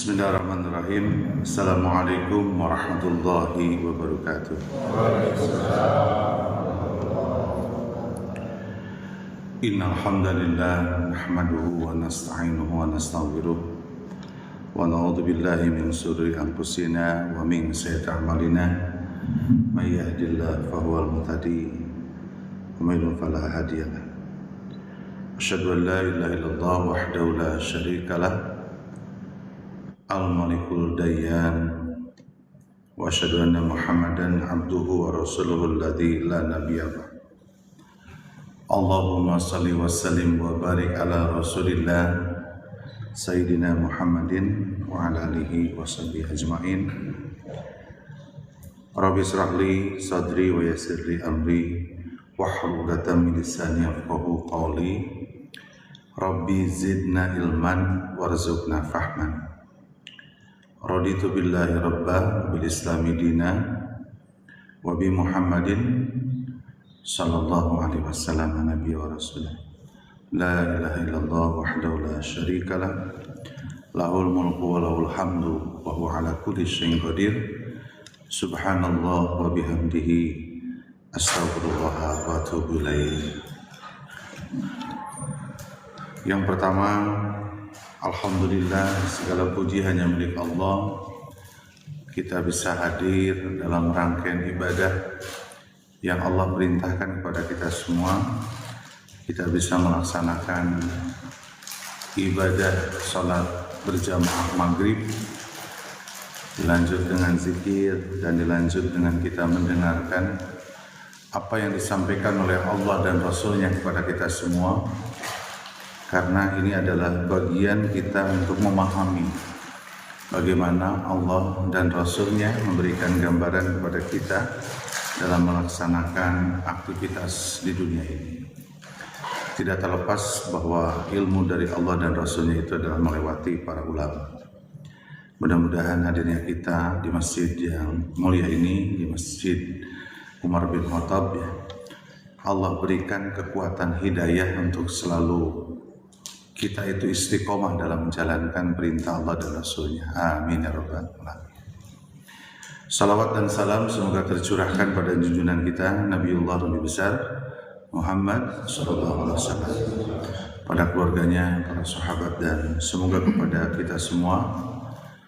Bismillahirrahmanirrahim. Assalamualaikum warahmatullahi wabarakatuh. Innal hamdalillah nahmaduhu wa nasta'inuhu wa nastaghfiruh wa na'udzu billahi min shururi anfusina wa min sayyiati a'malina may yahdihillahu fahuwal muhtadi wa may yudlil fala hadiya lahu. Asyhadu an la ilaha illallah wahdahu la syarika lah Al-Malikul Dayyan wa asyhadu anna Muhammadan abduhu wa rasuluhu alladzi la nabiyya ba'd. Allahumma shalli wa sallim wa barik ala Rasulillah Sayyidina Muhammadin wa ala alihi wa sahbihi ajma'in. Rabbi shrah li sadri wa yassir li amri wahlul 'uqdatam min lisani yafqahu qawli. Rabbi zidna ilman warzuqna fahman. Raditu billahi rabba bil islami dina wa bi Muhammadin sallallahu alaihi wasallam nabiyya wa rasulah. La ilaha illallah wahdahu la syarika lah, lahul mulku wa lahul hamdu wa huwa ala kulli syai'in qadir. Subhanallah wa bihamdihi astaghfirullah wa atubu ilaih. Yang pertama, alhamdulillah, segala puji hanya milik Allah. Kita bisa hadir dalam rangkaian ibadah yang Allah perintahkan kepada kita semua. Kita bisa melaksanakan ibadah salat berjamaah maghrib, dilanjut dengan zikir, dan dilanjut dengan kita mendengarkan apa yang disampaikan oleh Allah dan Rasulnya kepada kita semua. Karena ini adalah bagian kita untuk memahami bagaimana Allah dan Rasulnya memberikan gambaran kepada kita dalam melaksanakan aktivitas di dunia ini. Tidak terlepas bahwa ilmu dari Allah dan Rasulnya itu adalah melewati para ulama. Mudah-mudahan hadirnya kita di masjid yang mulia ini, di Masjid Umar bin Khattab, Allah berikan kekuatan hidayah untuk selalu kita itu istiqomah dalam menjalankan perintah Allah dan Rasulnya. Amin ya rabbal alamin. Salawat dan salam semoga tercurahkan pada junjungan kita Nabiullah Nabi besar Muhammad sallallahu alaihi wasallam, pada keluarganya, para sahabat, dan semoga kepada kita semua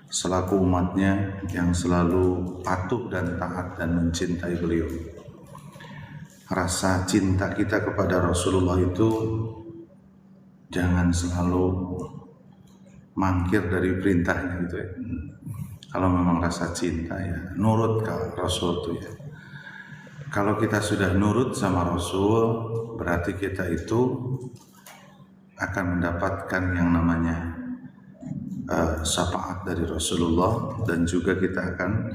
selaku umatnya yang selalu patuh dan taat dan mencintai beliau. Rasa cinta kita kepada Rasulullah itu jangan selalu mangkir dari perintahnya gitu ya. Kalau memang rasa cinta ya nurut ke Rasul itu ya. Kalau kita sudah nurut sama Rasul, berarti kita itu akan mendapatkan yang namanya syafaat dari Rasulullah, dan juga kita akan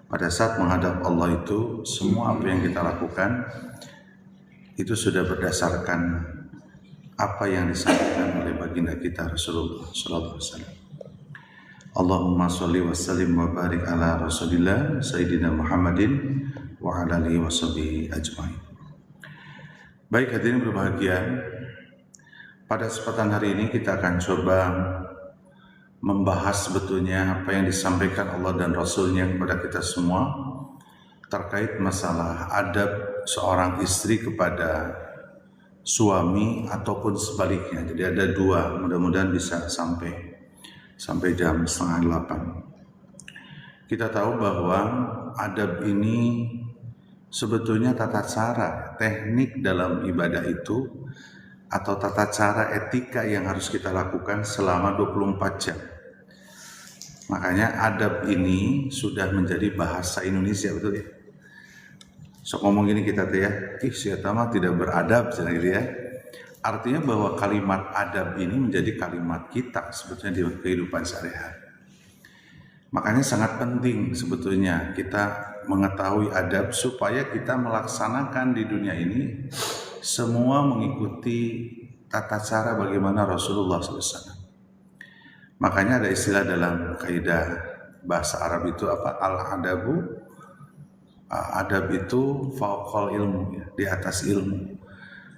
pada saat menghadap Allah itu semua apa yang kita lakukan itu sudah berdasarkan apa yang disampaikan oleh baginda kita Rasulullah sallallahu alaihi wasallam. Allahumma sholli wa sallim wa barik ala Rasulillah Sayyidina Muhammadin wa ala alihi washabihi ajmain. Baik hadirin berbahagia, pada kesempatan hari ini kita akan coba membahas sebetulnya apa yang disampaikan Allah dan Rasulnya kepada kita semua terkait masalah adab seorang istri kepada suami ataupun sebaliknya. Jadi ada dua, mudah-mudahan bisa sampai jam 7:30. Kita tahu bahwa adab ini sebetulnya tata cara, teknik dalam ibadah itu, atau tata cara etika yang harus kita lakukan selama 24 jam. Makanya adab ini sudah menjadi bahasa Indonesia, betul ya? So ngomong gini kita tuh ya, siapa mah tidak beradab gitu ya. Artinya bahwa kalimat adab ini menjadi kalimat kita sebetulnya di kehidupan sehari-hari. Makanya sangat penting sebetulnya kita mengetahui adab supaya kita melaksanakan di dunia ini semua mengikuti tata cara bagaimana Rasulullah SAW. Makanya ada istilah dalam kaidah bahasa Arab itu apa? Al-adabu, adab itu fauqal ilmu, ya, di atas ilmu.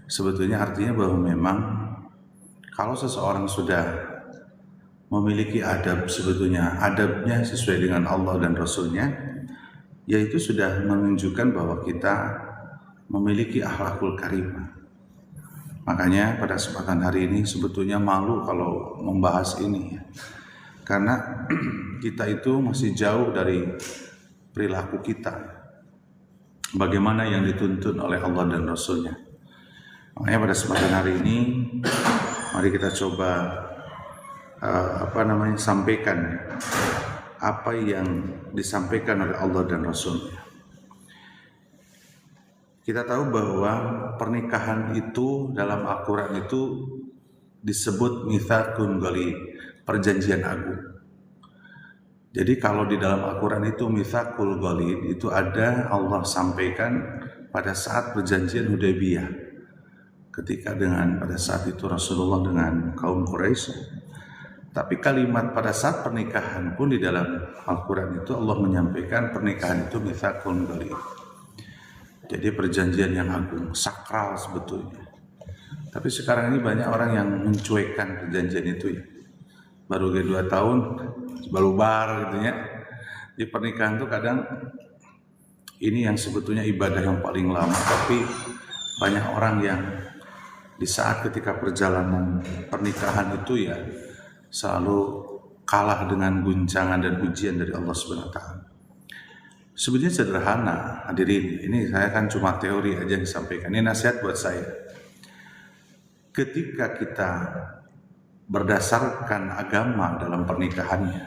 Sebetulnya artinya bahwa memang kalau seseorang sudah memiliki adab, sebetulnya adabnya sesuai dengan Allah dan Rasulnya, yaitu sudah menunjukkan bahwa kita memiliki akhlakul karimah. Makanya pada kesempatan hari ini sebetulnya malu kalau membahas ini ya. Karena kita itu masih jauh dari perilaku kita, bagaimana yang dituntun oleh Allah dan Rasulnya. Makanya pada kesempatan hari ini mari kita coba sampaikan apa yang disampaikan oleh Allah dan Rasulnya. Kita tahu bahwa pernikahan itu dalam Al-Quran itu disebut mitsaqun ghalidh, perjanjian agung. Jadi kalau di dalam Al-Quran itu mitsaqul ghalidh itu ada Allah sampaikan pada saat perjanjian Hudaybiyah. Ketika pada saat itu Rasulullah dengan kaum Quraisy. Tapi kalimat pada saat pernikahan pun di dalam Al-Quran itu Allah menyampaikan pernikahan itu mitsaqun ghalidh. Jadi perjanjian yang agung, sakral sebetulnya. Tapi sekarang ini banyak orang yang mencuekkan perjanjian itu ya. Baru 2 tahun, baru bar gitu ya. Di pernikahan itu kadang ini yang sebetulnya ibadah yang paling lama. Tapi banyak orang yang di saat ketika perjalanan pernikahan itu ya selalu kalah dengan guncangan dan ujian dari Allah Subhanahu wa taala. Sebenarnya sederhana, hadirin. Ini saya kan cuma teori aja yang disampaikan. Ini nasihat buat saya. Ketika kita berdasarkan agama dalam pernikahannya,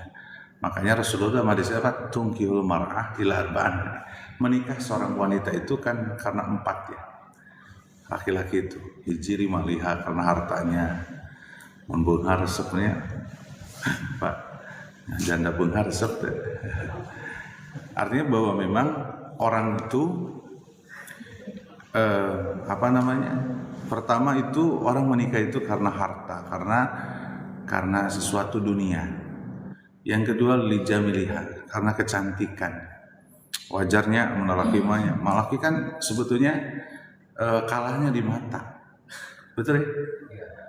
makanya Rasulullah hadisnya tungkihul mar'ah ila arba'an. Menikah seorang wanita itu kan karena 4 ya. Laki-laki itu hijri maliha karena hartanya, membunghar resepnya, Pak janda bunghar resep. Artinya bahwa memang orang itu pertama itu orang menikah itu karena harta, karena sesuatu dunia. Yang kedua lijamiliha, karena kecantikan. Wajarnya menalakimanya. Malaki kan sebetulnya kalahnya di mata. Betul ya?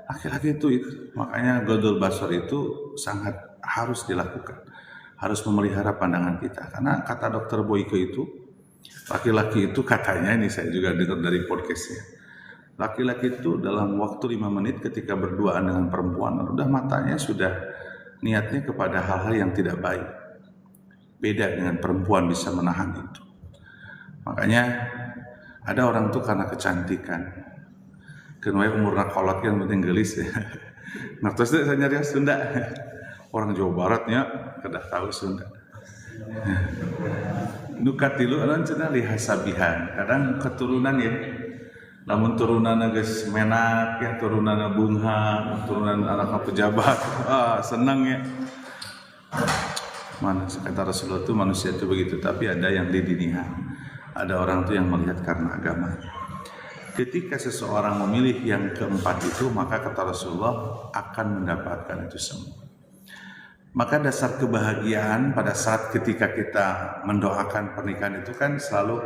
Laki-laki itu makanya godol basar itu sangat harus dilakukan. Harus memelihara pandangan kita. Karena kata dokter Boyke itu, laki-laki itu katanya, ini saya juga dengar dari podcastnya, laki-laki itu dalam waktu 5 menit ketika berduaan dengan perempuan, udah matanya sudah niatnya kepada hal-hal yang tidak baik. Beda dengan perempuan bisa menahan itu. Makanya ada orang tuh karena kecantikan. Kenapa umur nakolot yang penting gelis ya. Nah terus saya nyari Sunda. Orang Jawa Baratnya kedah tahu Sunda. Nukatilu alan cenah lihasabihan. Kadang keturunan ya. Namun turunanna geus menak ya, turunanna bunga, turunan anak pejabat. Senang ya. Mana kata Rasulullah itu manusia itu begitu, tapi ada yang didinihan. Ada orang tuh yang melihat karena agamanya. Ketika seseorang memilih yang keempat itu, maka kata Rasulullah akan mendapatkan itu semua. Maka dasar kebahagiaan pada saat ketika kita mendoakan pernikahan itu kan selalu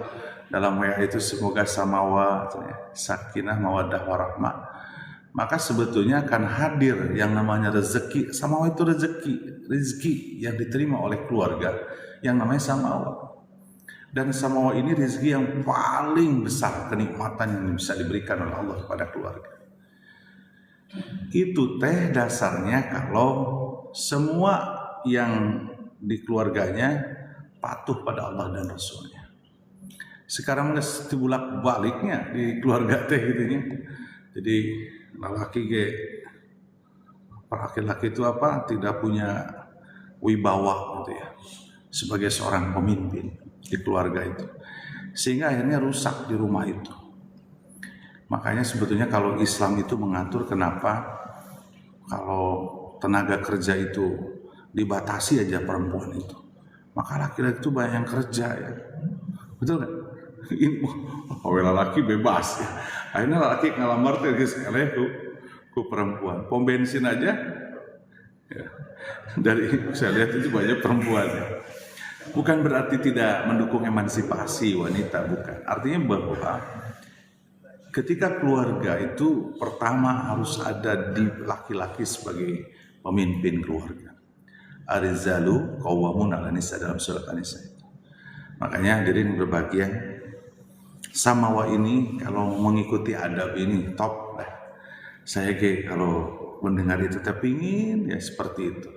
dalam WA itu semoga samawa, sakinah, mawaddah, warahmah. Maka sebetulnya akan hadir yang namanya rezeki. Samawa itu rezeki yang diterima oleh keluarga yang namanya samawa. Dan samawa ini rezeki yang paling besar, kenikmatan yang bisa diberikan oleh Allah kepada keluarga. Itu teh dasarnya kalau semua yang di keluarganya patuh pada Allah dan Rasulnya. Sekarang udah tibulak baliknya di keluarga teh gitunya. Jadi laki-laki itu tidak punya wibawa gitu ya, sebagai seorang pemimpin di keluarga itu, sehingga akhirnya rusak di rumah itu. Makanya sebetulnya kalau Islam itu mengatur kenapa kalau tenaga kerja itu dibatasi aja perempuan itu, maka laki-laki itu banyak yang kerja ya, betul nggak? Laki bebas ya. Akhirnya laki ngalamar ku perempuan, pom bensin aja ya. Dari saya lihat itu banyak perempuan ya. Bukan berarti tidak mendukung emansipasi wanita, bukan. Artinya bahwa ketika keluarga itu pertama harus ada di laki-laki sebagai pemimpin keluarga. Ar-rijalu qawwamun 'alan nisa dalam surat An-Nisa. Makanya hadirin berbahagia, Samawa ini kalau mengikuti adab ini top dah. Saya kalau mendengar itu terpingin ya seperti itu.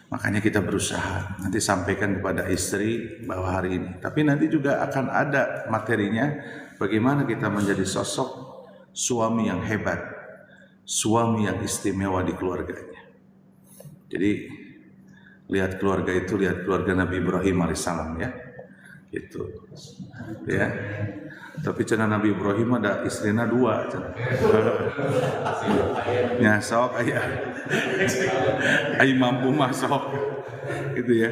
Makanya kita berusaha nanti sampaikan kepada istri bahwa hari ini. Tapi nanti juga akan ada materinya bagaimana kita menjadi sosok suami yang hebat, suami yang istimewa di keluarganya. Jadi lihat keluarga itu, lihat keluarga Nabi Ibrahim alaihissalam ya. Itu ya. Tapi cina Nabi Ibrahim ada istrinya 2 cina. Ya sok aya. Ai mampu masuk. Gitu ya.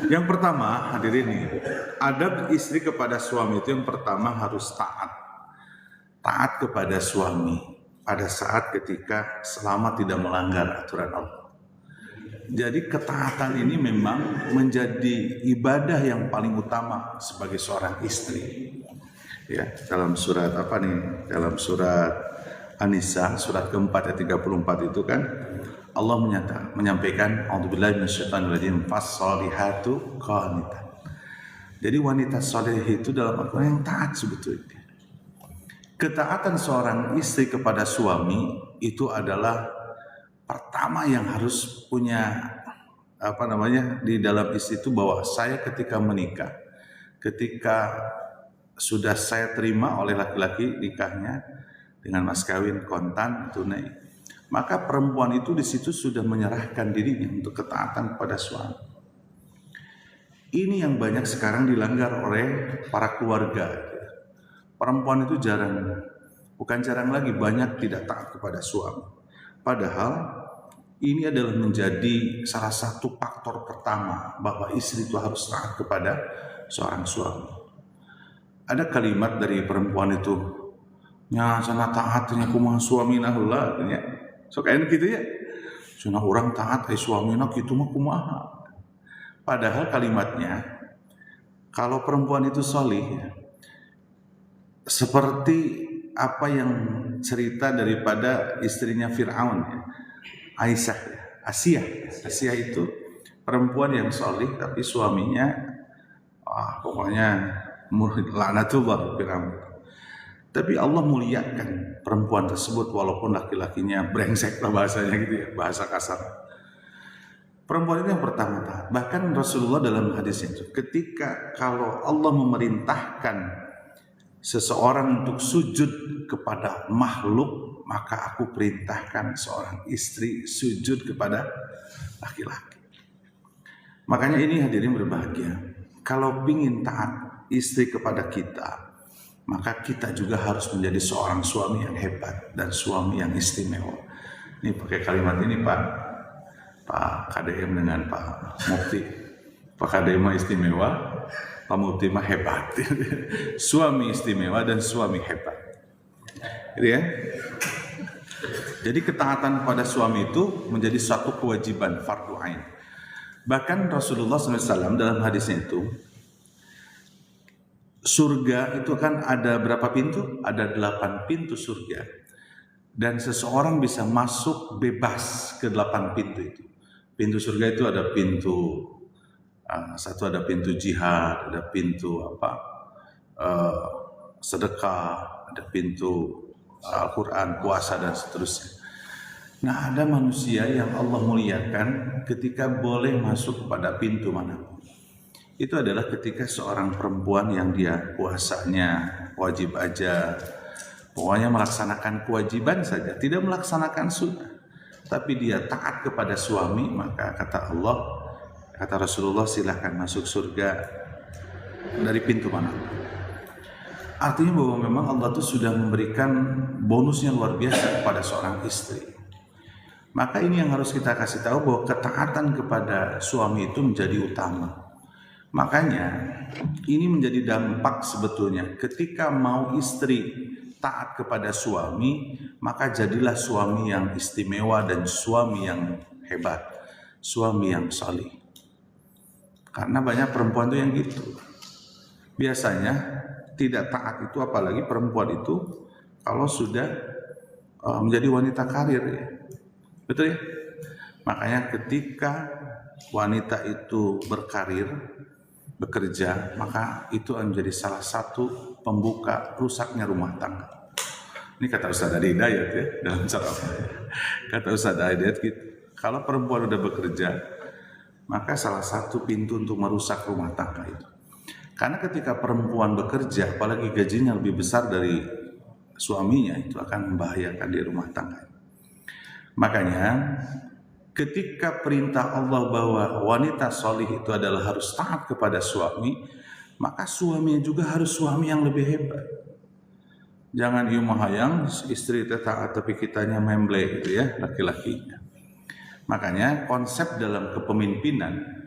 Yang pertama, hadirin ini, adab istri kepada suami itu yang pertama harus taat. Taat kepada suami pada saat ketika selama tidak melanggar aturan Allah. Jadi ketaatan ini memang menjadi ibadah yang paling utama sebagai seorang istri. Ya, dalam surat apa nih? Dalam surat An-Nisa, surat keempat ayat 34 itu kan Allah menyampaikan a'udzubillahi minasyaitonirrajim fas-shalihatu qanitan. Jadi wanita saleh itu dalam Al-Qur'an yang taat sebetulnya. Ketaatan seorang istri kepada suami itu adalah pertama yang harus punya di dalam istri itu, bahwa saya ketika menikah, ketika sudah saya terima oleh laki-laki nikahnya dengan mas kawin kontan tunai, maka perempuan itu di situ sudah menyerahkan dirinya untuk ketaatan kepada suami. Ini yang banyak sekarang dilanggar oleh para keluarga. Perempuan itu bukan jarang lagi, banyak tidak taat kepada suami. Padahal ini adalah menjadi salah satu faktor pertama bahwa istri itu harus taat kepada seorang suami. Ada kalimat dari perempuan itu, nya sana taatnya kumaha suamina heula nya. Sok aya kitu ya. Cenah urang taat ka suamina kitu mah kumaha. Padahal kalimatnya kalau perempuan itu sholih, seperti apa yang cerita daripada istrinya Fir'aun ya. Aisyah, Asia itu perempuan yang sholih tapi suaminya pokoknya laknatullah Fir'aun. Tapi Allah muliakan perempuan tersebut walaupun laki-lakinya brengsek lah bahasanya gitu ya, bahasa kasar. Perempuan itu yang pertama taat. Bahkan Rasulullah dalam hadis itu, ketika kalau Allah memerintahkan seseorang untuk sujud kepada makhluk, maka aku perintahkan seorang istri sujud kepada laki-laki. Makanya ini hadirin berbahagia, kalau ingin taat istri kepada kita, maka kita juga harus menjadi seorang suami yang hebat dan suami yang istimewa. Ini pakai kalimat ini Pak KDM dengan Pak Mufti. Pak KDM istimewa, Pak Mufti mah hebat. Suami istimewa dan suami hebat. Gitu ya. Jadi ketaatan pada suami itu menjadi suatu kewajiban fardu ain. Bahkan Rasulullah SAW dalam hadisnya itu, surga itu kan ada berapa pintu? Ada 8 pintu surga. Dan seseorang bisa masuk bebas ke 8 pintu itu. Pintu surga itu ada pintu satu, ada pintu jihad, ada pintu sedekah, ada pintu Al-Quran, puasa dan seterusnya. Nah, ada manusia yang Allah muliakan ketika boleh masuk kepada pintu manapun. Itu adalah ketika seorang perempuan yang dia puasanya wajib aja, pokoknya melaksanakan kewajiban saja, tidak melaksanakan sunnah, tapi dia taat kepada suami, maka kata Allah, kata Rasulullah, silahkan masuk surga dari pintu manapun. Artinya bahwa memang Allah itu sudah memberikan bonusnya luar biasa kepada seorang istri. Maka ini yang harus kita kasih tahu, bahwa ketaatan kepada suami itu menjadi utama. Makanya ini menjadi dampak sebetulnya, ketika mau istri taat kepada suami, maka jadilah suami yang istimewa dan suami yang hebat, suami yang salih. Karena banyak perempuan itu yang gitu. Biasanya tidak taat itu, apalagi perempuan itu kalau sudah menjadi wanita karir ya. Betul ya? Makanya ketika wanita itu berkarir, bekerja, maka itu menjadi salah satu pembuka rusaknya rumah tangga. Ini kata Ustaz Adi Hidayat ya, dalam ceramah. Kata Ustaz Adi Hidayat gitu, kalau perempuan udah bekerja, maka salah satu pintu untuk merusak rumah tangga itu. Karena ketika perempuan bekerja, apalagi gajinya lebih besar dari suaminya, itu akan membahayakan di rumah tangga. Makanya ketika perintah Allah bahwa wanita solih itu adalah harus taat kepada suami, maka suaminya juga harus suami yang lebih hebat. Jangan imahayang istri taat tapi kitanya memble gitu ya, laki-lakinya. Makanya konsep dalam kepemimpinan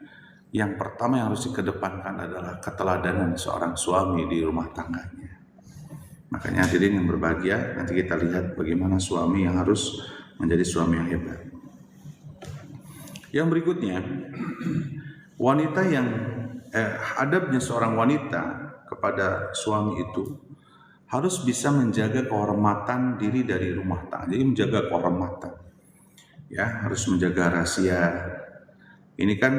yang pertama yang harus dikedepankan adalah keteladanan seorang suami di rumah tangganya. Makanya hadirin yang berbahagia, nanti kita lihat bagaimana suami yang harus menjadi suami yang hebat. Yang berikutnya, wanita yang adabnya seorang wanita kepada suami itu harus bisa menjaga kehormatan diri dari rumah tangga. Jadi menjaga kehormatan, ya harus menjaga rahasia. Ini kan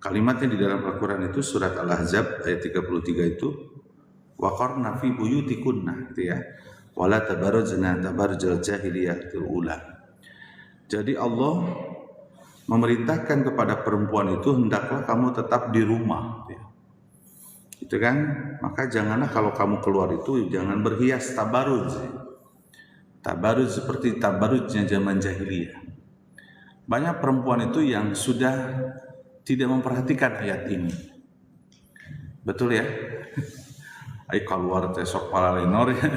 kalimatnya di dalam Al-Quran itu surat Al-Ahzab ayat 33 itu, waqarna fi buyutikunna, gitu ya, wala tabarrajna tabarrujal jahiliyatil ula. Jadi Allah memerintahkan kepada perempuan itu hendaklah kamu tetap di rumah, itu kan. Maka janganlah kalau kamu keluar itu jangan berhias tabaruj seperti tabarujnya zaman jahiliyah. Banyak perempuan itu yang sudah tidak memperhatikan ayat ini, betul ya. Ai keluar tesok palalenor ya,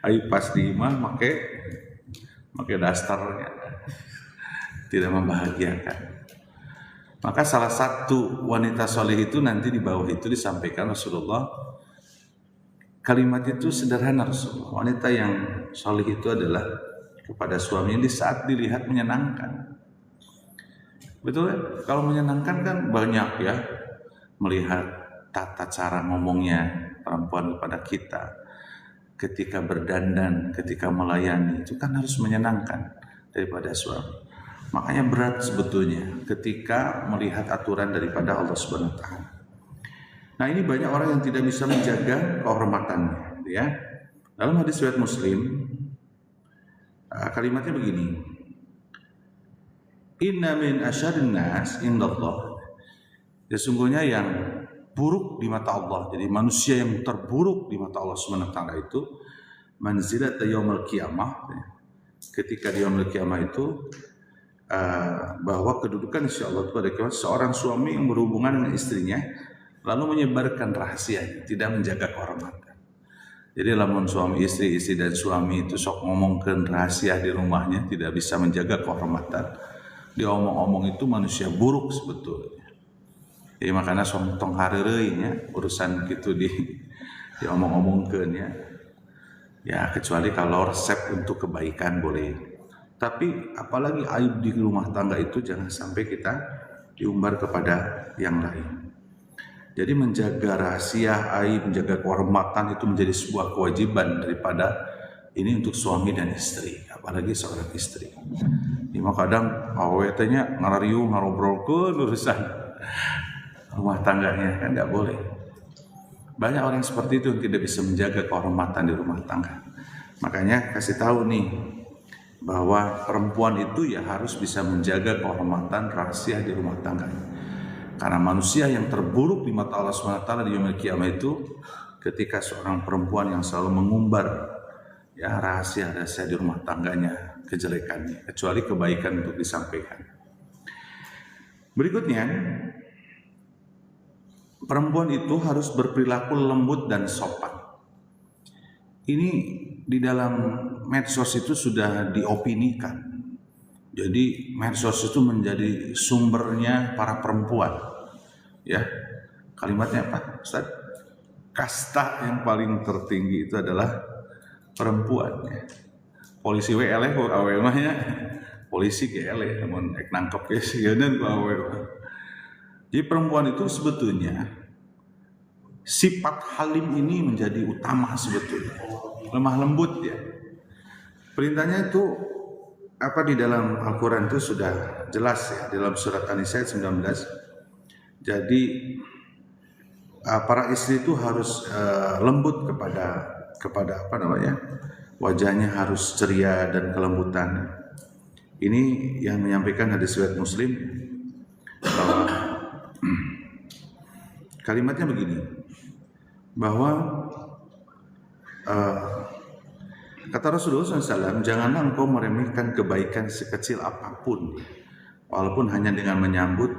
ai pas di imah make dastarnya, tidak membahagiakan. Maka salah satu wanita soleh itu nanti di bawah itu disampaikan Rasulullah, kalimat itu sederhana Rasulullah. Wanita yang soleh itu adalah kepada suaminya di saat dilihat menyenangkan. Betul ya? Kalau menyenangkan kan banyak ya, melihat tata cara ngomongnya perempuan kepada kita, ketika berdandan, ketika melayani, itu kan harus menyenangkan daripada suami. Makanya berat sebetulnya ketika melihat aturan daripada Allah Subhanahu wa taala. Nah, ini banyak orang yang tidak bisa menjaga kehormatannya, ya. Dalam hadis riwayat Muslim, kalimatnya begini. Inna min asyarrin nas indallah. Sesungguhnya yang buruk di mata Allah, jadi manusia yang terburuk di mata Allah Subhanahu wa taala itu manzilat yaumil qiyamah. Ketika di yaumil qiyamah itu bahwa kedudukan insyaallah pada kiamat seorang suami yang berhubungan dengan istrinya lalu menyebarkan rahasia, tidak menjaga kehormatan. Jadi lamun suami istri dan suami itu sok ngomongkan rahasia di rumahnya, tidak bisa menjaga kehormatan. Dia omong-omong itu manusia buruk sebetulnya. Jadi makanya tong hareureuy urusan gitu diomong-omongkeun ya. Ya kecuali kalau resep untuk kebaikan boleh. Tapi apalagi aib di rumah tangga itu jangan sampai kita diumbar kepada yang lain. Jadi menjaga rahasia, aib, menjaga kehormatan itu menjadi sebuah kewajiban daripada ini untuk suami dan istri, apalagi seorang istri. Ini kadang awetnya ngarariu ngarobrolkeun urusan rumah tangganya, kan nggak boleh. Banyak orang seperti itu yang tidak bisa menjaga kehormatan di rumah tangga. Makanya kasih tahu nih bahwa perempuan itu ya harus bisa menjaga kehormatan rahasia di rumah tangganya. Karena manusia yang terburuk di mata Allah SWT di yaumil qiyamah itu ketika seorang perempuan yang selalu mengumbar ya rahasia-rahasia di rumah tangganya, kejelekannya, kecuali kebaikan untuk disampaikan. Berikutnya, perempuan itu harus berperilaku lembut dan sopan. Ini di dalam medsos itu sudah diopinikan. Jadi medsos itu menjadi sumbernya para perempuan. Ya, kalimatnya apa, Ustaz? Kasta yang paling tertinggi itu adalah perempuan. Ya. Polisi we eleh kok awe mah ya. Polisi ge eleh namun ek nangkep ge sieun ku awe. Jadi perempuan itu sebetulnya sifat halim ini menjadi utama sebetulnya. Lemah lembut ya. Perintahnya itu apa di dalam Al-Quran itu sudah jelas ya, dalam surat An-Nisa 19. Jadi para istri itu harus lembut kepada apa namanya, wajahnya harus ceria dan kelembutan. Ini yang menyampaikan hadis riwayat Muslim bahwa kalimatnya begini, bahwa kata Rasulullah SAW, janganlah engkau meremehkan kebaikan sekecil apapun, walaupun hanya dengan menyambut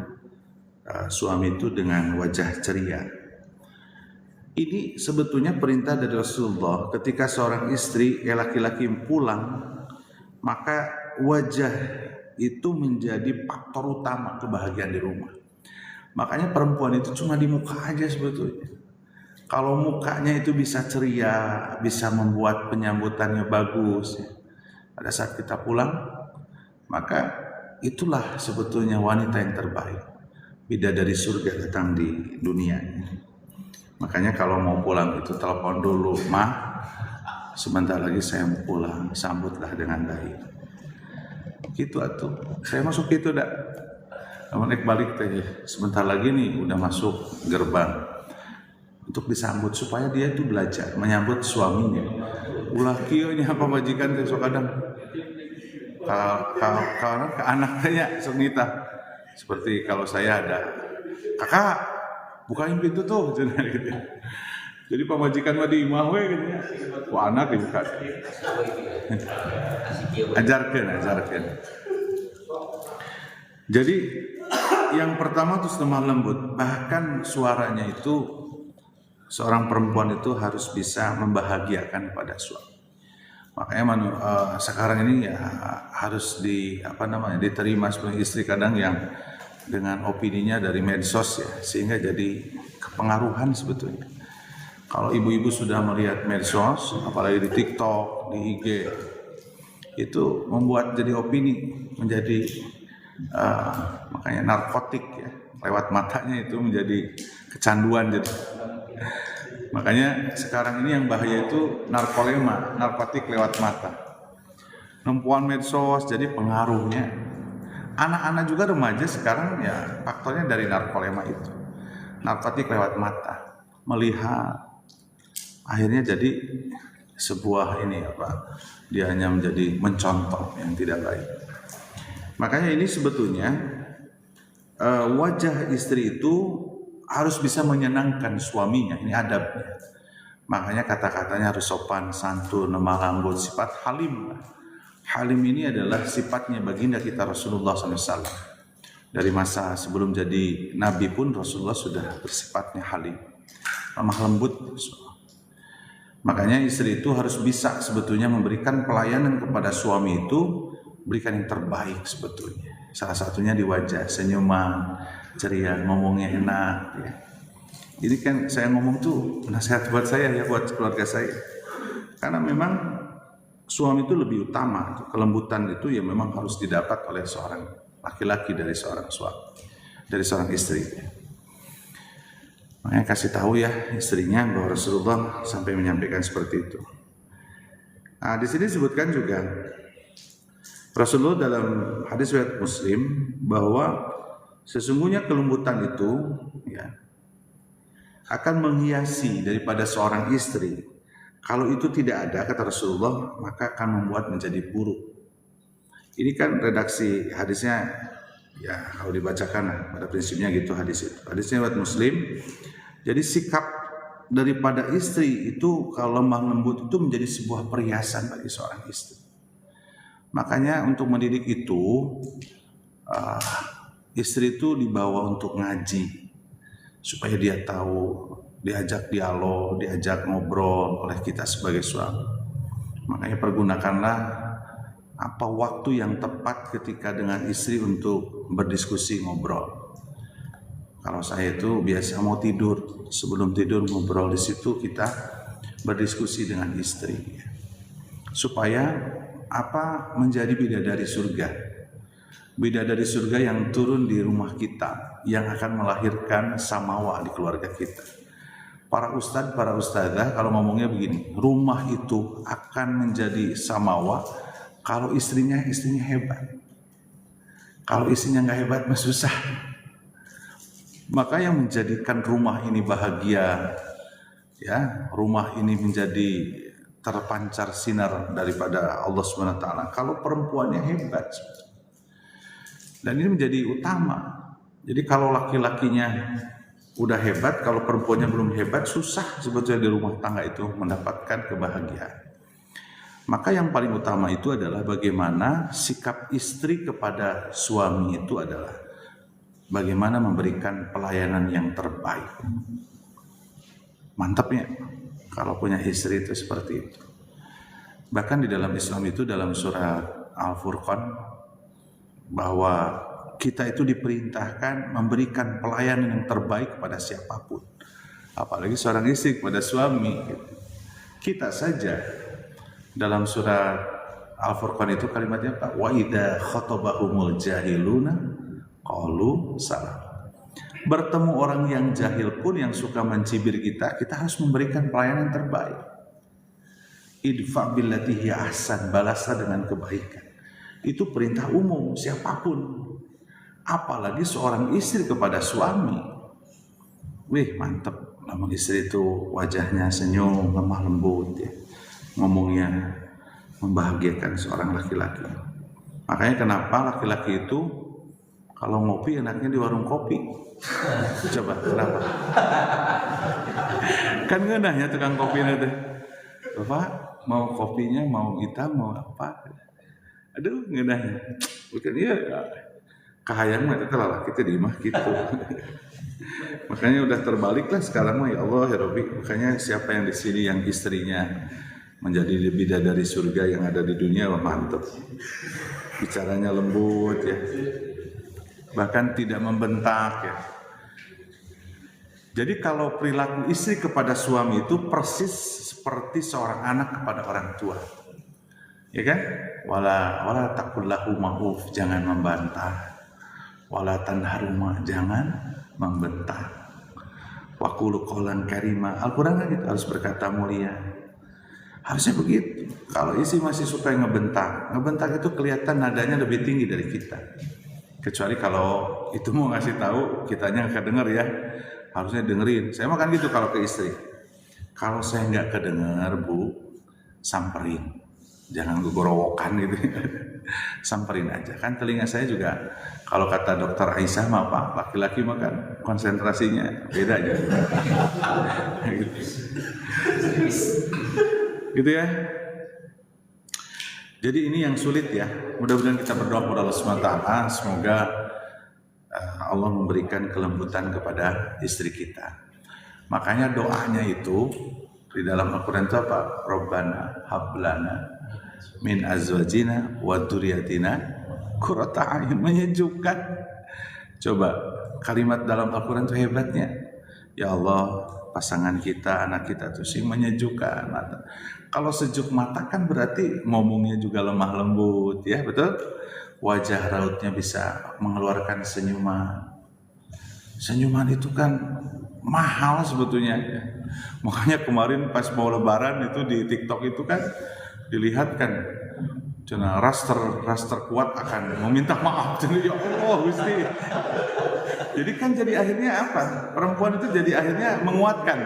suami itu dengan wajah ceria. Ini sebetulnya perintah dari Rasulullah. Ketika seorang istri laki-laki pulang, maka wajah itu menjadi faktor utama kebahagiaan di rumah. Makanya perempuan itu cuma di muka aja sebetulnya. Kalau mukanya itu bisa ceria, bisa membuat penyambutannya bagus, pada saat kita pulang, maka itulah sebetulnya wanita yang terbaik. Bidadari surga datang di dunia. Makanya kalau mau pulang itu telepon dulu, "Ma, sebentar lagi saya mau pulang, sambutlah dengan baik." Gitu atuh. Saya masuk itu dah. Naik balik teh, sebentar lagi nih udah masuk gerbang untuk disambut, supaya dia itu belajar menyambut suaminya. Ulah kieu nya pamajikan teh sok kadang kalau ke anaknya sok nita. Seperti kalau saya ada, "Kakak, bukain pintu tuh," gitu. Jadi pamajikan mah di imah we gitu ya. Wah, anak dibuka. Ajarkeun. Jadi yang pertama itu lemah lembut. Bahkan suaranya itu, seorang perempuan itu harus bisa membahagiakan pada suami. Makanya sekarang ini ya harus diterima sebagai istri kadang yang dengan opininya dari medsos ya, sehingga jadi kepengaruhan sebetulnya. Kalau ibu-ibu sudah melihat medsos, apalagi di TikTok, di IG, itu membuat jadi opini, menjadi makanya narkotik ya, lewat matanya itu menjadi kecanduan jadi. Makanya sekarang ini yang bahaya itu narkolema, narkotik lewat mata. Perempuan medsos jadi pengaruhnya. Anak-anak juga remaja sekarang ya faktornya dari narkolema itu. Narkotik lewat mata, melihat, akhirnya jadi sebuah dia hanya menjadi mencontoh yang tidak baik. Makanya ini sebetulnya wajah istri itu harus bisa menyenangkan suaminya, ini adabnya. Makanya kata-katanya harus sopan, santun, lemah lembut, sifat halim. Halim ini adalah sifatnya baginda kita Rasulullah SAW. Dari masa sebelum jadi Nabi pun Rasulullah sudah bersifatnya halim, lemah lembut. Makanya istri itu harus bisa sebetulnya memberikan pelayanan kepada suami itu, berikan yang terbaik sebetulnya. Salah satunya di wajah, senyuman, ceria, ngomongnya enak ya. Jadi kan saya ngomong tuh nasihat buat saya ya, buat keluarga saya. Karena memang suami itu lebih utama, kelembutan itu ya memang harus didapat oleh seorang laki-laki dari seorang suami, dari seorang istri. Makanya kasih tahu ya istrinya bahwa Rasulullah sampai menyampaikan seperti itu. Nah, di sini disebutkan juga Rasulullah dalam hadis riwayat Muslim bahwa sesungguhnya kelembutan itu ya akan menghiasi daripada seorang istri. Kalau itu tidak ada, kata Rasulullah, maka akan membuat menjadi buruk. Ini kan redaksi hadisnya ya, kalau dibacakan pada prinsipnya gitu hadis itu. Hadisnya riwayat Muslim. Jadi sikap daripada istri itu kalau lemah lembut itu menjadi sebuah perhiasan bagi seorang istri. Makanya untuk mendidik itu istri itu dibawa untuk ngaji supaya dia tahu, diajak dialog, diajak ngobrol oleh kita sebagai suami. Makanya pergunakanlah waktu yang tepat ketika dengan istri untuk berdiskusi ngobrol. Kalau saya itu biasa mau tidur, sebelum tidur ngobrol, di situ kita berdiskusi dengan istri supaya menjadi bidadari surga. Bidadari surga yang turun di rumah kita, yang akan melahirkan samawa di keluarga kita. Para ustadz, para ustadzah kalau ngomongnya begini, rumah itu akan menjadi samawa kalau istrinya hebat. Kalau istrinya nggak hebat mah susah. Maka yang menjadikan rumah ini bahagia, ya, rumah ini menjadi terpancar sinar daripada Allah Subhanahu wa taala kalau perempuannya hebat. Dan ini menjadi utama. Jadi kalau laki-lakinya udah hebat, kalau perempuannya belum hebat, susah sebetulnya di rumah tangga itu mendapatkan kebahagiaan. Maka yang paling utama itu adalah bagaimana sikap istri kepada suami itu adalah bagaimana memberikan pelayanan yang terbaik. Mantapnya kalau punya istri itu seperti itu. Bahkan di dalam Islam itu dalam surat Al-Furqan bahwa kita itu diperintahkan memberikan pelayanan yang terbaik kepada siapapun. Apalagi seorang istri kepada suami. Kita saja dalam surat Al-Furqan itu kalimatnya apa? Wa idza khatabahumul jahiluna qalu salam. Bertemu orang yang jahil pun yang suka mencibir kita harus memberikan pelayanan yang terbaik. Idfa billati hiya ahsan, balaslah dengan kebaikan. Itu perintah umum siapapun. Apalagi seorang istri kepada suami. Wih, mantep. Memang istri itu wajahnya senyum, lemah lembut ya. Ngomongnya membahagiakan seorang laki-laki. Makanya kenapa laki-laki itu kalau ngopi enaknya di warung kopi. Coba kenapa? Kan ngeunah ya tukang kopi nanti. Bapak mau kopinya mau hitam mau apa? Aduh ngeunahnya. Bukan iya. Kahayang mah itu lah kita di imah gitu. Makanya udah terbalik lah sekarang mah ya Allah ya Rabbi. Makanya siapa yang di sini yang istrinya menjadi bidadari surga yang ada di dunia, wah mantep. Bicaranya lembut ya. Bahkan tidak membentak ya. Jadi kalau perilaku istri kepada suami itu persis seperti seorang anak kepada orang tua. Ya kan? Wala taqullahu ma'uf, jangan membantah. Wala tanharuma, jangan membentak. Wa qulu qawlan karima. Al-Qur'an kan gitu, harus berkata mulia. Harusnya begitu. Kalau istri masih suka ngebentak itu kelihatan nadanya lebih tinggi dari kita. Kecuali kalau itu mau ngasih tahu, kitanya nggak kedenger ya. Harusnya dengerin. Saya makan gitu kalau ke istri. Kalau saya nggak kedenger, Bu, samperin. Jangan gorowokan gitu. Samperin aja. Kan telinga saya juga, kalau kata dokter Aisyah mah apa? Laki-laki makan konsentrasinya beda aja. Gitu. Gitu ya. Jadi ini yang sulit ya. Mudah-mudahan kita berdoa kepada Allah SWT. Semoga Allah memberikan kelembutan kepada istri kita. Makanya doanya itu di dalam Al-Quran itu apa? Rabbana hablana min azwajina wa dzurriyyatina qurrata a'yun, menyejukkan. Coba kalimat dalam Al-Quran itu hebatnya. Ya Allah, pasangan kita, anak kita tuh sih menyejukkan mata. Kalau sejuk mata kan berarti ngomongnya juga lemah lembut ya, betul? Wajah rautnya bisa mengeluarkan senyuman. Senyuman itu kan mahal sebetulnya. Makanya kemarin pas mau lebaran itu di TikTok itu kan dilihat kan, cina raster kuat akan meminta maaf. Ya Allah Gusti. Jadi kan jadi akhirnya apa? Perempuan itu jadi akhirnya menguatkan.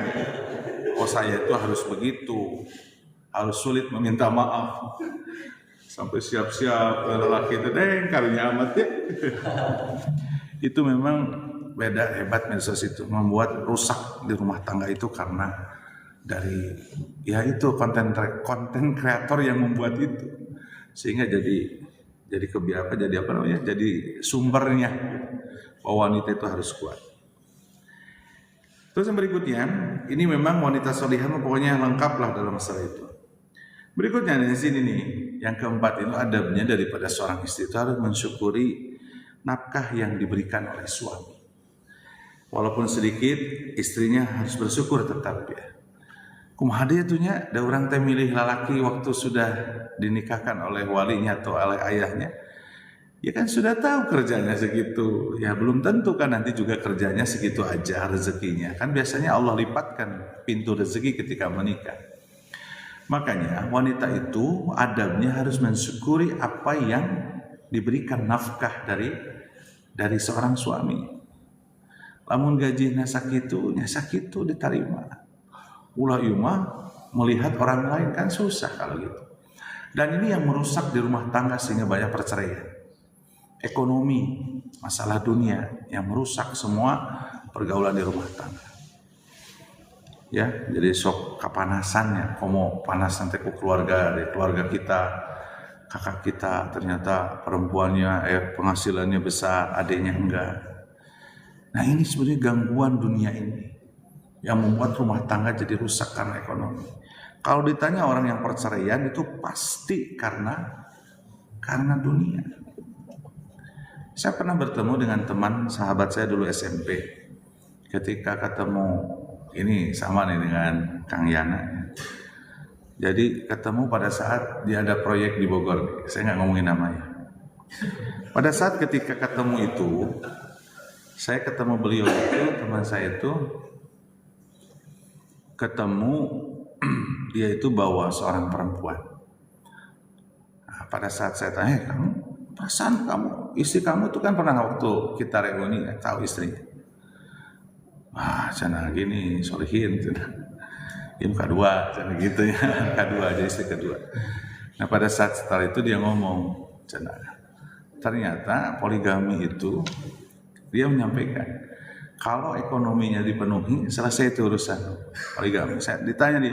Oh saya itu harus begitu, harus sulit meminta maaf. Sampai siap-siap lelaki itu karunya amat ya. Itu memang beda hebat medsos itu, membuat rusak di rumah tangga itu karena dari ya itu konten kreator yang membuat itu, sehingga jadi sumbernya bahwa wanita itu harus kuat. Terus yang berikutnya, ini memang wanita solihah pokoknya lengkap lah dalam masalah itu. Berikutnya di sini nih, yang keempat itu adabnya daripada seorang istri itu harus mensyukuri nafkah yang diberikan oleh suami. Walaupun sedikit, istrinya harus bersyukur tetap ya. Kumaha dia tuhnya, da urang teh milih lalaki waktu sudah dinikahkan oleh walinya atau oleh ayahnya. Ya kan sudah tahu kerjanya segitu, ya belum tentu kan nanti juga kerjanya segitu aja rezekinya. Kan biasanya Allah lipatkan pintu rezeki ketika menikah. Makanya wanita itu adabnya harus mensyukuri apa yang diberikan nafkah dari seorang suami. Lamun gajinya sakitu diterima. Ulah ieu melihat orang lain kan susah kalau gitu. Dan ini yang merusak di rumah tangga sehingga banyak perceraian. Ekonomi, masalah dunia yang merusak semua pergaulan di rumah tangga. Ya, jadi sok kapanasannya, komo panas nanti ke keluarga, di keluarga kita, kakak kita ternyata perempuannya penghasilannya besar, adiknya enggak. Nah ini sebenarnya gangguan dunia ini yang membuat rumah tangga jadi rusak karena ekonomi. Kalau ditanya orang yang perceraian itu pasti karena dunia. Saya pernah bertemu dengan teman sahabat saya dulu SMP. Ketika ketemu, ini sama nih dengan Kang Yana. Jadi ketemu pada saat dia ada proyek di Bogor. Saya nggak ngomongin namanya. Pada saat ketika ketemu itu, saya ketemu beliau itu, teman saya itu ketemu dia itu bawa seorang perempuan. Nah, pada saat saya tanya, kamu perasaan istri kamu itu kan pernah waktu kita reuni tahu istrinya. Wah, cina gini, solihin, ini kedua, cina gitu ya, kedua aja istri kedua. Nah pada saat setelah itu dia ngomong, cina, ternyata poligami itu dia menyampaikan kalau ekonominya dipenuhi selesai itu urusan poligami. Saya ditanya di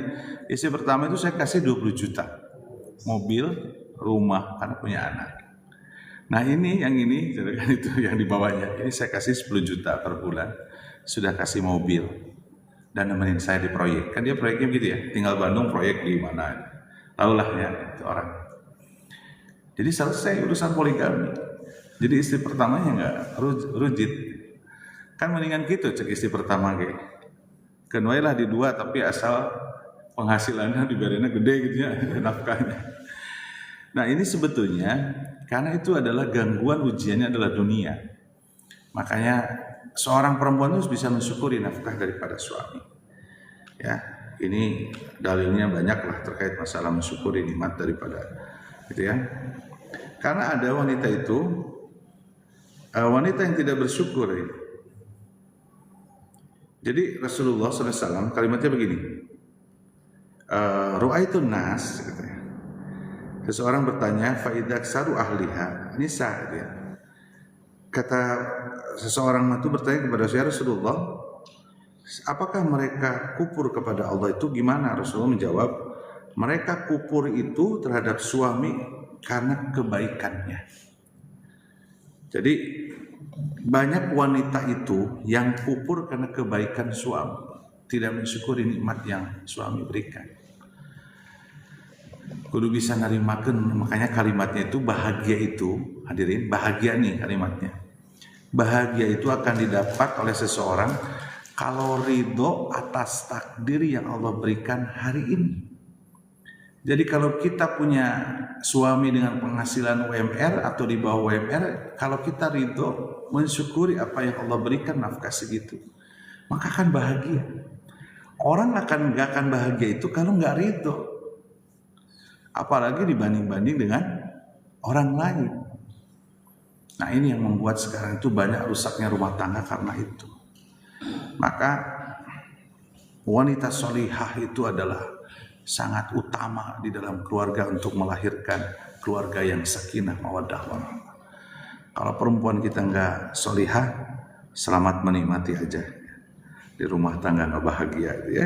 istri pertama itu saya kasih 20 juta, mobil, rumah, karena punya anak. Nah ini kan itu yang dibawanya. Ini saya kasih 10 juta per bulan, sudah kasih mobil dan nemenin saya di proyek. Kan dia proyeknya gitu ya, tinggal Bandung proyek di mana. Tahulah ya itu orang. Jadi selesai urusan poligami. Jadi istri pertamanya nggak rujit. Kan mendingan gitu cek istri pertama kayak. Kenuailah di dua tapi asal penghasilannya diberinya gede gitu ya nafkahnya. Nah ini sebetulnya karena itu adalah gangguan ujiannya adalah dunia. Makanya seorang perempuan harus bisa mensyukuri nafkah daripada suami. Ya, ini dalilnya banyaklah terkait masalah mensyukuri nikmat daripada gitu ya. Karena ada wanita itu wanita yang tidak bersyukur. Jadi Rasulullah SAW kalimatnya begini. Ru'aitun nas katanya. Seseorang bertanya, faidak saru ahliha nisa dia. Kata seseorang itu bertanya kepada Rasulullah, apakah mereka kufur kepada Allah itu gimana? Rasulullah menjawab, mereka kufur itu terhadap suami karena kebaikannya. Jadi banyak wanita itu yang kufur karena kebaikan suami, tidak mensyukuri nikmat yang suami berikan. Kudu bisa narimakeun, makanya kalimatnya itu bahagia itu, hadirin, bahagia nih kalimatnya. Bahagia itu akan didapat oleh seseorang kalau ridho atas takdir yang Allah berikan hari ini. Jadi kalau kita punya suami dengan penghasilan UMR atau di bawah UMR, kalau kita ridho mensyukuri apa yang Allah berikan nafkah segitu, maka akan bahagia. Orang nggak akan bahagia itu kalau nggak ridho. Apalagi dibanding-banding dengan orang lain. Nah ini yang membuat sekarang itu banyak rusaknya rumah tangga karena itu. Maka wanita solihah itu adalah sangat utama di dalam keluarga untuk melahirkan keluarga yang sakinah mawaddah warahmah. Kalau perempuan kita nggak solihah, selamat menikmati aja di rumah tangga nggak bahagia, ya.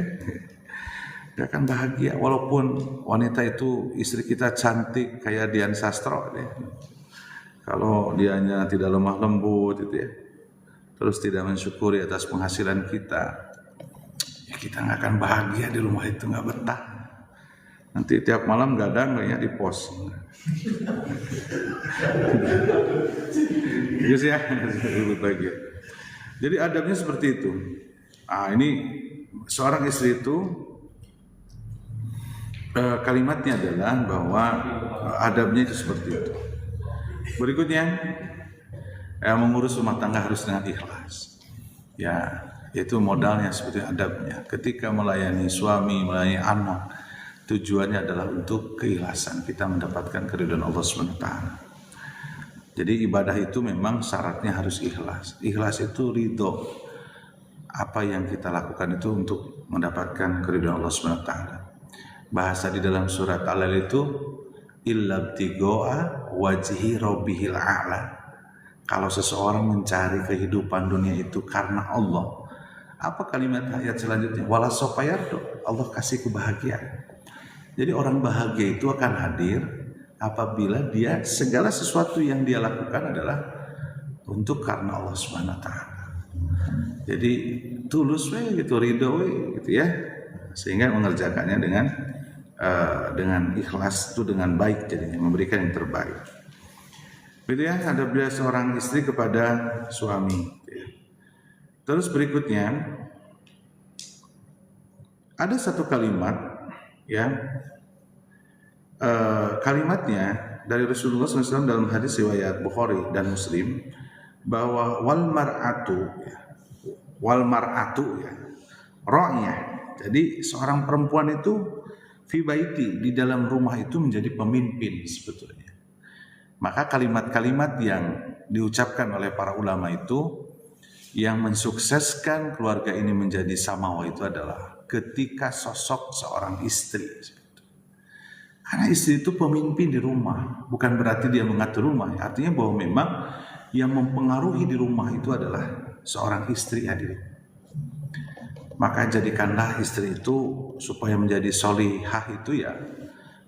Gak akan bahagia walaupun wanita itu istri kita cantik kayak Dian Sastro ya. Kalau dianya tidak lemah lembut gitu ya, terus tidak mensyukuri atas penghasilan kita, ya kita nggak akan bahagia di rumah itu, nggak betah. Nanti tiap malam gadang kayaknya di pos. Gitu ya, bahagia. Jadi adabnya seperti itu. Ini seorang istri itu kalimatnya adalah bahwa adabnya itu seperti itu. Berikutnya, mengurus rumah tangga harus dengan ikhlas. Ya, itu modalnya seperti adabnya. Ketika melayani suami, melayani anak, tujuannya adalah untuk keikhlasan, kita mendapatkan keridhaan Allah SWT. Jadi ibadah itu memang syaratnya harus ikhlas. Ikhlas itu ridho. Apa yang kita lakukan itu untuk mendapatkan keridhaan Allah SWT. Bahasa di dalam surat Al-Lail itu illa ibtigha'a wajhi rabbihil a'la. Kalau seseorang mencari kehidupan dunia itu karena Allah, apa kalimat ayat selanjutnya? Wala sawfa yarda, Allah kasih kebahagiaan. Jadi orang bahagia itu akan hadir apabila dia segala sesuatu yang dia lakukan adalah untuk karena Allah Subhanahu wa taala. Jadi tulus gitu, ridho gitu ya. Sehingga mengerjakannya dengan ikhlas itu dengan baik, jadinya memberikan yang terbaik. Gitu ya, ada bila seorang istri kepada suami. Terus berikutnya ada satu kalimat ya, kalimatnya dari Rasulullah SAW dalam hadis riwayat Bukhari dan Muslim bahwa wal mar'atu ya ra'iyah. Jadi seorang perempuan itu fi baiti, di dalam rumah itu menjadi pemimpin sebetulnya. Maka kalimat-kalimat yang diucapkan oleh para ulama itu yang mensukseskan keluarga ini menjadi samawa itu adalah ketika sosok seorang istri. Karena istri itu pemimpin di rumah, bukan berarti dia mengatur rumah. Artinya bahwa memang yang mempengaruhi di rumah itu adalah seorang istri hadirin. Maka jadikanlah istri itu supaya menjadi solihah itu ya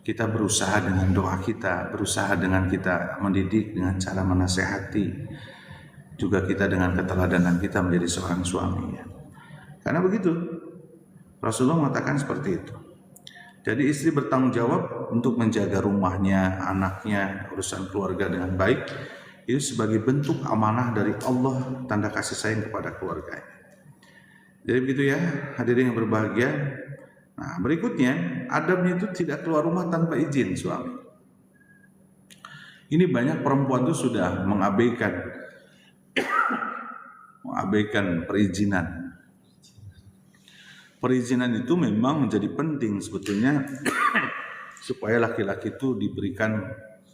kita berusaha dengan doa kita, berusaha dengan kita mendidik dengan cara menasehati, juga kita dengan keteladanan kita menjadi seorang suami ya. Karena begitu Rasulullah mengatakan seperti itu. Jadi istri bertanggung jawab untuk menjaga rumahnya, anaknya, urusan keluarga dengan baik. Itu sebagai bentuk amanah dari Allah, tanda kasih sayang kepada keluarganya. Jadi begitu ya, hadirin yang berbahagia. Nah, berikutnya, adabnya itu tidak keluar rumah tanpa izin suami. Ini banyak perempuan itu sudah mengabaikan perizinan. Perizinan itu memang menjadi penting sebetulnya supaya laki-laki itu diberikan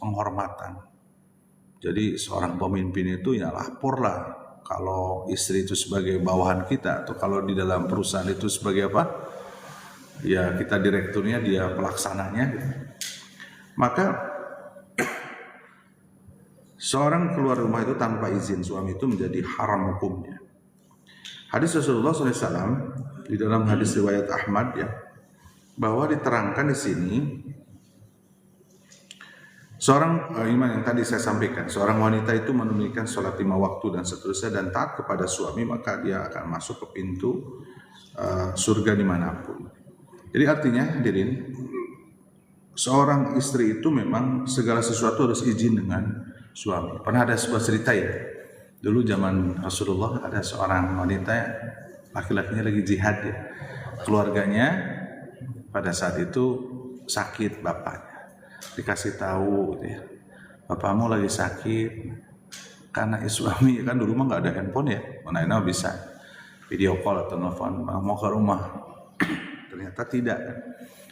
penghormatan. Jadi seorang pemimpin itu ya laporlah kalau istri itu sebagai bawahan kita, atau kalau di dalam perusahaan itu sebagai apa? Ya kita direkturnya, dia pelaksananya. Maka seorang keluar rumah itu tanpa izin suami itu menjadi haram hukumnya. Hadis Rasulullah SAW di dalam hadis riwayat Ahmad ya, bahwa diterangkan di sini seorang iman yang tadi saya sampaikan, seorang wanita itu menunaikan sholat 5 waktu dan seterusnya dan taat kepada suami, maka dia akan masuk ke pintu surga dimanapun. Jadi artinya hadirin, seorang istri itu memang segala sesuatu harus izin dengan suami. Pernah ada sebuah cerita ya, dulu zaman Rasulullah ada seorang wanita, laki-lakinya lagi jihad ya, keluarganya pada saat itu sakit bapaknya. Dikasih tahu gitu ya, bapakmu lagi sakit karena suami kan dulu mah nggak ada handphone ya, mana bisa video call atau telepon, mau ke rumah. Ternyata tidak,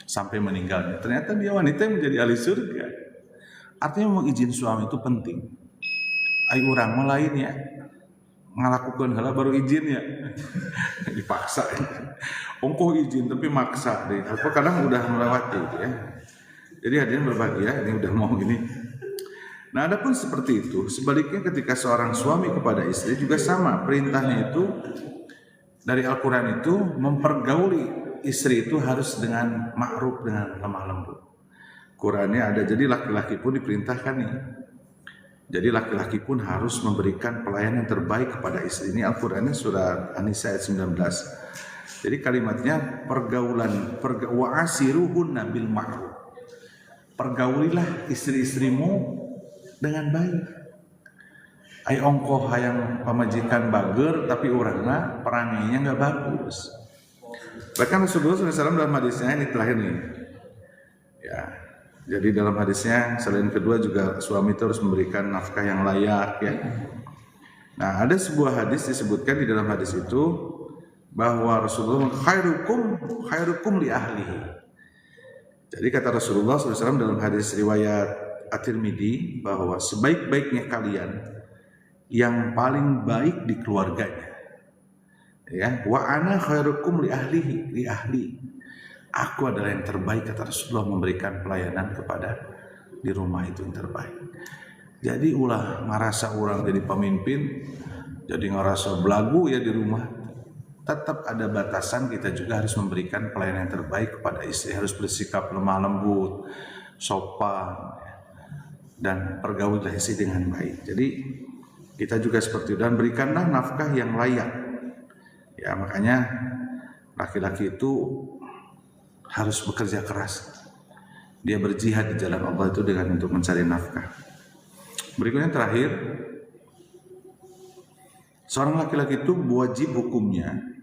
sampai meninggalnya. Ternyata dia wanita yang menjadi ahli surga. Artinya memang izin suami itu penting. Ayo orang lain ya ngelakukan hal baru izin ya, dipaksa. Ongkoh izin tapi maksa deh. Apa kadang udah melewati gitu ya. Jadi hadirin berbahagia, ini udah mau ini. Nah, adapun seperti itu, sebaliknya ketika seorang suami kepada istri juga sama, perintahnya itu dari Al-Quran itu mempergauli istri itu harus dengan ma'ruf, dengan lemah lembut. Qurannya ada, jadi laki-laki pun diperintahkan nih. Jadi laki-laki pun harus memberikan pelayanan terbaik kepada istri. Ini Al-Qurannya surah An-Nisa ayat 19. Jadi kalimatnya pergaulan, wa'asiruhunna bil ma'ruf. Pergaulilah istri-istrimu dengan baik. Ai ongkoh hayang pamajikan bager tapi orangna perangainya nggak bagus. Bahkan Rasulullah SAW dalam hadisnya ini terakhir nih, ya Jadi dalam hadisnya selain kedua juga suami itu harus memberikan nafkah yang layak ya. Nah, ada sebuah hadis disebutkan di dalam hadis itu bahwa Rasulullah khairukum li ahlihi. Jadi kata Rasulullah SAW dalam hadis riwayat At-Tirmidzi bahwa sebaik-baiknya kalian yang paling baik di keluarganya. Ya, wa ana khairukum li ahli. Aku adalah yang terbaik, kata Rasulullah, memberikan pelayanan kepada di rumah itu yang terbaik. Jadi ulah ngerasa orang jadi pemimpin, jadi ngerasa belagu ya di rumah. Tetap ada batasan, kita juga harus memberikan pelayanan yang terbaik kepada istri, harus bersikap lemah lembut, sopan, dan pergaulilah istri dengan baik. Jadi kita juga seperti itu, dan berikanlah nafkah yang layak. Ya, makanya laki-laki itu harus bekerja keras. Dia berjihad di jalan Allah itu dengan untuk mencari nafkah. Berikutnya terakhir, seorang laki-laki itu wajib hukumnya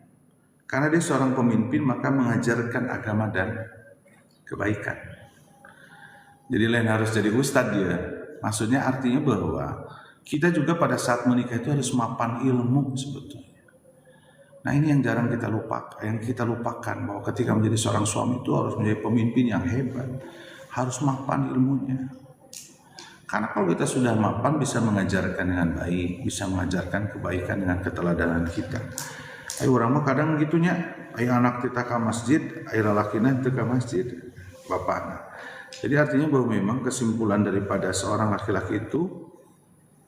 karena dia seorang pemimpin maka mengajarkan agama dan kebaikan. Jadi lain harus jadi ustadz dia. Maksudnya artinya bahwa kita juga pada saat menikah itu harus mapan ilmu sebetulnya. Nah, ini yang jarang kita lupakan. Yang kita lupakan bahwa ketika menjadi seorang suami itu harus menjadi pemimpin yang hebat, harus mapan ilmunya. Karena kalau kita sudah mapan bisa mengajarkan dengan baik, bisa mengajarkan kebaikan dengan keteladanan kita. Ayo orang mah kadang gitunya, ayo anak kita ke masjid, ayo lalakina itu ke masjid, bapaknya. Jadi artinya bahwa memang kesimpulan daripada seorang laki-laki itu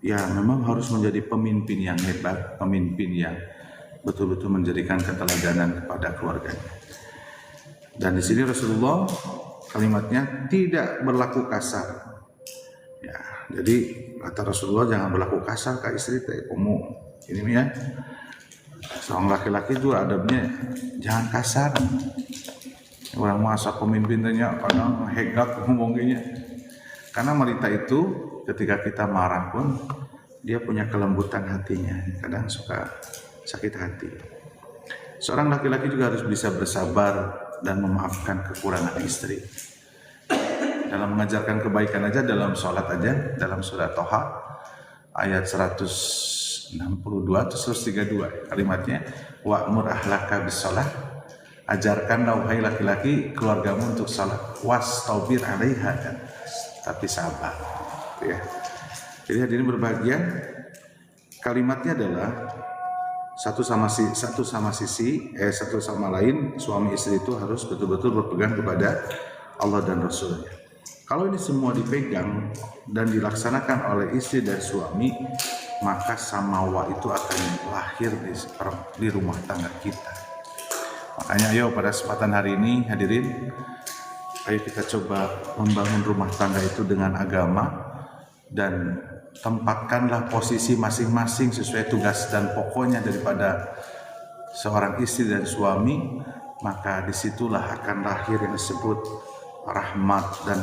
ya memang harus menjadi pemimpin yang hebat, pemimpin yang betul-betul menjadikan keteladanan kepada keluarganya. Dan di sini Rasulullah kalimatnya tidak berlaku kasar. Ya, jadi kata Rasulullah jangan berlaku kasar ke istri teh. Kamu ini ya, seorang laki-laki juga adabnya jangan kasar. Orang masa pemimpinnya kadang hegat ngomongnya. Karena wanita itu ketika kita marah pun dia punya kelembutan hatinya, kadang suka sakit hati. Seorang laki-laki juga harus bisa bersabar dan memaafkan kekurangan istri. Dalam mengajarkan kebaikan aja, dalam sholat aja, dalam surat Toha ayat 162 atau 132 kalimatnya, wa'mur ahlaka bis-sholah, ajarkanlah wahai laki-laki keluargamu untuk sholat, wastabir 'alaiha, tapi sabar ya. Jadi hadirin berbahagia, kalimatnya adalah satu sama lain, suami istri itu harus betul-betul berpegang kepada Allah dan Rasulnya. Kalau ini semua dipegang dan dilaksanakan oleh istri dan suami, maka samawa itu akan lahir di rumah tangga kita. Makanya ayo pada kesempatan hari ini hadirin, ayo kita coba membangun rumah tangga itu dengan agama dan tempatkanlah posisi masing-masing sesuai tugas dan pokoknya daripada seorang istri dan suami, maka disitulah akan lahir yang disebut rahmat dan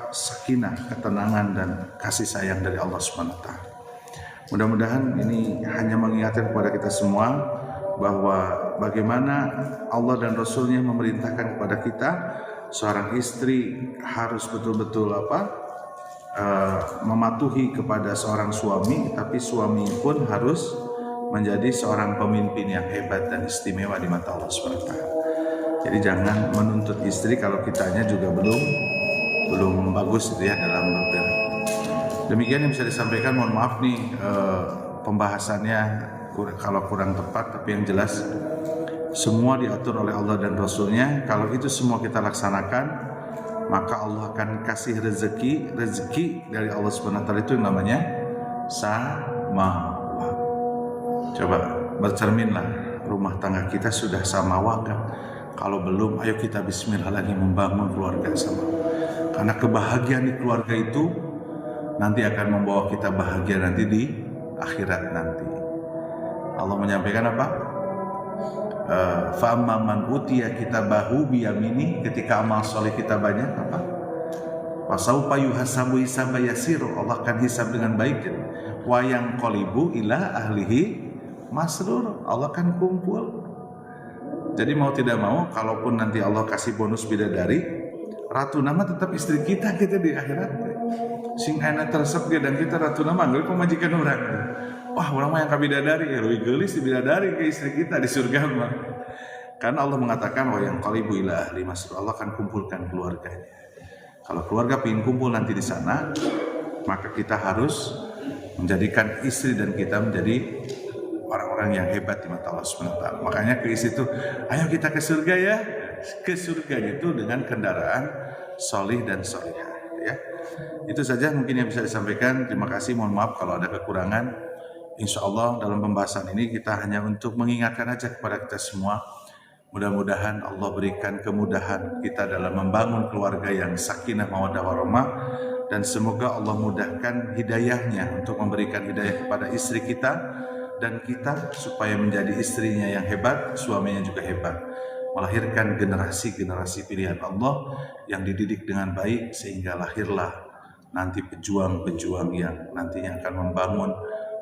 sakinah, ketenangan dan kasih sayang dari Allah Subhanahu wa taala. Mudah-mudahan ini hanya mengingatkan kepada kita semua bahwa bagaimana Allah dan Rasulnya memerintahkan kepada kita, seorang istri harus betul-betul mematuhi kepada seorang suami, tapi suami pun harus menjadi seorang pemimpin yang hebat dan istimewa di mata Allah Subhanahu wa taala. Jadi jangan menuntut istri kalau kitanya juga belum bagus gitu ya dalam berbeda. Demikian yang bisa disampaikan. Mohon maaf nih pembahasannya kalau kurang tepat, tapi yang jelas semua diatur oleh Allah dan Rasulnya. Kalau itu semua kita laksanakan, maka Allah akan kasih rezeki dari Allah Subhanahu wa taala, itu yang namanya samawa. Coba bercerminlah, rumah tangga kita sudah samawa kan? Kalau belum, ayo kita bismillah lagi membangun keluarga sama. Karena kebahagiaan di keluarga itu nanti akan membawa kita bahagia nanti di akhirat nanti. Allah menyampaikan apa? Fa'amma man utiya kitabahu biyamini, ketika amal soleh kita banyak apa? Wasaufa yuhasabu hisaba yasiru, Allah akan hisab dengan baik. Wa yang qalibu ila ahlihi masrur, Allah akan kumpul. Jadi mau tidak mau, kalaupun nanti Allah kasih bonus bidadari, ratu nama tetap istri kita di akhirat. Sing ana teresep ge dan kita ratu nama geus pamajikan urang. Wah, urang mah yang ka bidadari, leuwih geulis di bidadari ke istri kita di surga mah. Karena Allah mengatakan wa yang qalibu ila ahli masrur, Allah akan kumpulkan keluarganya. Kalau keluarga ingin kumpul nanti di sana, maka kita harus menjadikan istri dan kita menjadi orang-orang yang hebat di mata Allah SWT. Makanya ke istri itu, ayo kita ke surga ya. Ke surga itu dengan kendaraan solih dan solihah. Ya. Itu saja mungkin yang bisa disampaikan. Terima kasih, mohon maaf kalau ada kekurangan. Insya Allah dalam pembahasan ini kita hanya untuk mengingatkan aja kepada kita semua. Mudah-mudahan Allah berikan kemudahan kita dalam membangun keluarga yang sakinah mawaddah warahmah, dan semoga Allah mudahkan hidayahnya untuk memberikan hidayah kepada istri kita dan kita supaya menjadi istrinya yang hebat, suaminya juga hebat, melahirkan generasi-generasi pilihan Allah yang dididik dengan baik sehingga lahirlah nanti pejuang-pejuang yang nantinya akan membangun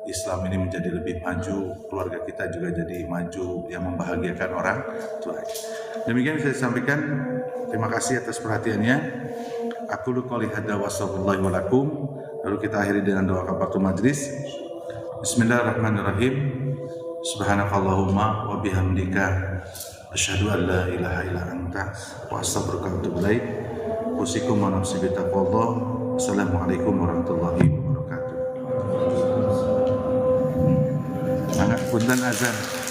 Islam ini menjadi lebih maju, keluarga kita juga jadi maju yang membahagiakan orang tua. Demikian bisa disampaikan. Terima kasih atas perhatiannya. Aku qouli hadza wa sallallahu alaikum. Lalu kita akhiri dengan doa kafaratul majlis. Bismillahirrahmanirrahim. Subhanakallahumma wa bihamdika asyhadu an la ilaha illa anta wa astaghfiruka wa atubu ilaik. Usikum wa nafsi bi taqwallah. Wassalamualaikum warahmatullahi wabarakatuh. Punten azan.